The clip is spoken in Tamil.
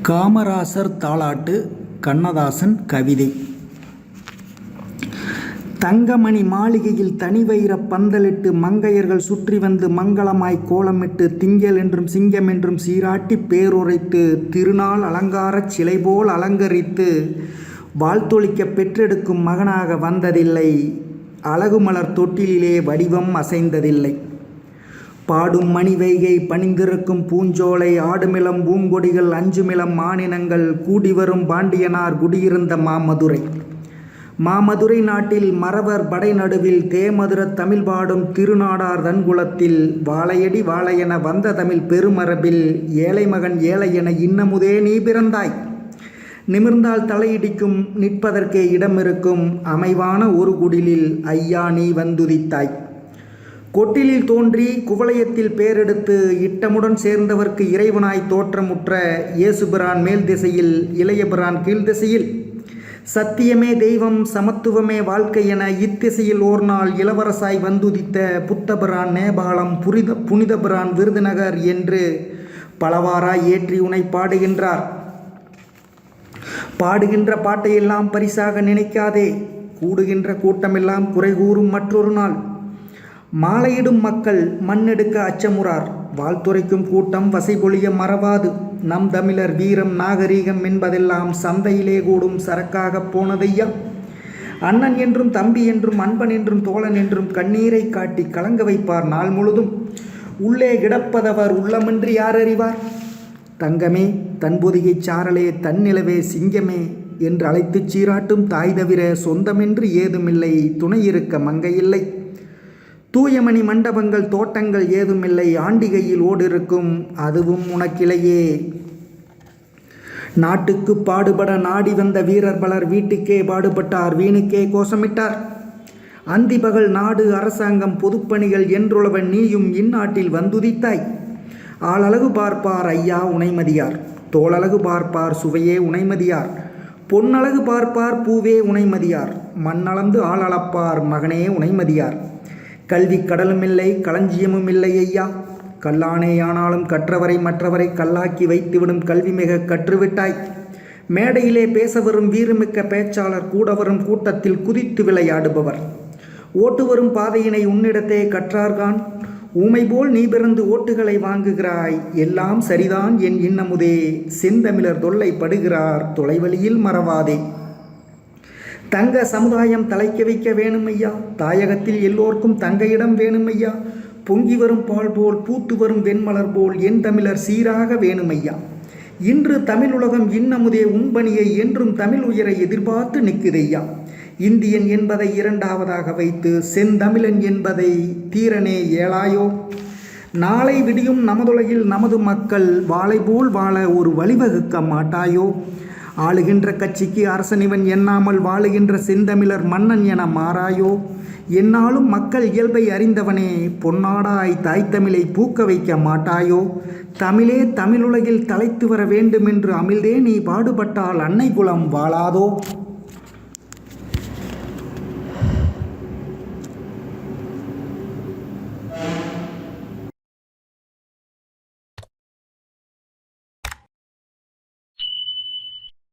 காமராசர் தாலாட்டு கண்ணதாசன் கவிதை. தங்கமணி மாளிகையில் தனிவைரப் பந்தலிட்டு மங்கையர்கள் சுற்றி வந்து மங்களமாய் கோலமிட்டு திங்கள் என்றும் சிங்கம் என்றும் சீராட்டி பேருரைத்து திருநாள் அலங்காரச் சிலை போல் அலங்கரித்து வாழ்த்தொழிக்க பெற்றெடுக்கும் மகனாக வந்ததில்லை. அழகுமலர் தொட்டிலே வடிவம் அசைந்ததில்லை. பாடும் மணி வைகை பணிந்திருக்கும் பூஞ்சோலை ஆடுமிளம் பூங்கொடிகள் அஞ்சுமிளம் மானினங்கள் கூடிவரும் பாண்டியனார் குடியிருந்த மாமதுரை நாட்டில் மறவர் படை நடுவில் தேமதுர தமிழ் பாடும் திருநாடார் தன்குலத்தில் வாழையடி வாழையென வந்த தமிழ் பெருமரபில் ஏழை மகன் ஏழையென இன்னமுதே நீ பிறந்தாய். நிமிர்ந்தால் தலையிடிக்கும் நிற்பதற்கே இடமிருக்கும் அமைவான ஒரு குடிலில் ஐயா நீ வந்துதித்தாய். கொட்டிலில் தோன்றி குவளையத்தில் பேரெடுத்து இட்டமுடன் சேர்ந்தவர்க்கு இறைவனாய் தோற்றமுற்ற இயேசுபிரான் மேல் திசையில் இளையபிரான் கீழ் திசையில் சத்தியமே தெய்வம் சமத்துவமே வாழ்க்கை என இத்திசையில் ஓர் நாள் இளவரசாய் வந்துதித்த புத்தபிரான் நேபாளம் புனிதபிரான் விருதுநகர் என்று பலவாராய் ஏற்றி உனை பாடுகின்றார். பாடுகின்ற பாட்டையெல்லாம் பரிசாக நினைக்காதே. கூடுகின்ற கூட்டமெல்லாம் குறை கூறும் மற்றொரு நாள். மாலையிடும் மக்கள் மண்ணெடுக்க அச்சமுறார். வாழ்த்துரைக்கும் கூட்டம் வசைபொழிய மறவாது. நம் தமிழர் வீரம் நாகரீகம் என்பதெல்லாம் சந்தையிலே கூடும் சரக்காக போனதையா. அண்ணன் என்றும் தம்பி என்றும் அன்பன் என்றும் தோழன் என்றும் கண்ணீரை காட்டி கலங்க வைப்பார் நாள் முழுதும். உள்ளே கிடப்பதவர் உள்ளமின்றி யார் அறிவார். தங்கமே தன்பொதிகை சாரலே தன்னிலவே சிங்கமே என்று அழைத்துச் சீராட்டும் தாய் தவிர சொந்தமென்று ஏதுமில்லை. துணை இருக்க மங்கையில்லை. தூயமணி மண்டபங்கள் தோட்டங்கள் ஏதுமில்லை. ஆண்டிகையில் ஓடிருக்கும் அதுவும் உனக்கிளையே. நாட்டுக்கு பாடுபட நாடி வந்த வீரர் பலர் வீட்டுக்கே பாடுபட்டார் வீணுக்கே கோஷமிட்டார். அந்தி பகல் நாடு அரசாங்கம் பொதுப்பணிகள் என்றுளவன் நீயும் இந்நாட்டில் வந்துதித்தாய். ஆளழகு பார்ப்பார் ஐயா உனைமதியார். தோளழகு பார்ப்பார் சுவையே உனைமதியார். பொன்னழகு பார்ப்பார் பூவே உனைமதியார். மண்ணளந்து ஆளளப்பார் மகனே உனைமதியார். கல்வி கடலுமில்லை களஞ்சியமும் இல்லை ஐயா. கல்லானேயானாலும் கற்றவரை மற்றவரை கல்லாக்கி வைத்துவிடும் கல்வி மிக கற்றுவிட்டாய். மேடையிலே பேச வரும் வீரமிக்க பேச்சாளர் கூட வரும் கூட்டத்தில் குதித்து விளையாடுபவர். ஓட்டு வரும் பாதையினை உன்னிடத்தே கற்றார்கான். ஊமை போல் நீ பிறந்து ஓட்டுகளை வாங்குகிறாய். எல்லாம் சரிதான் என் இன்னமுதே. செந்தமிழர் தொல்லை படுகிறார் தொலைவழியில் மறவாதே. தங்க சமுதாயம் தலைக்க வைக்க வேணுமையா. தாயகத்தில் எல்லோருக்கும் தங்க இடம் வேணுமையா. பொங்கி வரும் பால் போல் பூத்து வரும் வெண்மலர் போல் என் தமிழர் சீராக வேணுமையா. இன்று தமிழ் உலகம் இன்னமுதே உண்பணியை என்றும் தமிழ் உயரை எதிர்பார்த்து நிற்குதையா. இந்தியன் என்பதை இரண்டாவதாக வைத்து செந்தமிழன் என்பதை தீரனே ஏழாயோ. நாளை விடியும் நமதுலகில் நமது மக்கள் வாளை போல் வாழ ஒரு வழிவகுக்க மாட்டாயோ. ஆளுகின்ற கட்சிக்கு அரசனிவன் எண்ணாமல் வாழுகின்ற செந்தமிழர் மன்னன் என மாறாயோ. என்னாலும் மக்கள் இயல்பை அறிந்தவனே பொன்னாடாய் தாய்த்தமிழை பூக்க வைக்க மாட்டாயோ. தமிழே தமிழுலகில் தலைத்து வர வேண்டுமென்று அமிழ்தே நீ பாடுபட்டால் அன்னை குலம் வாழாதோ.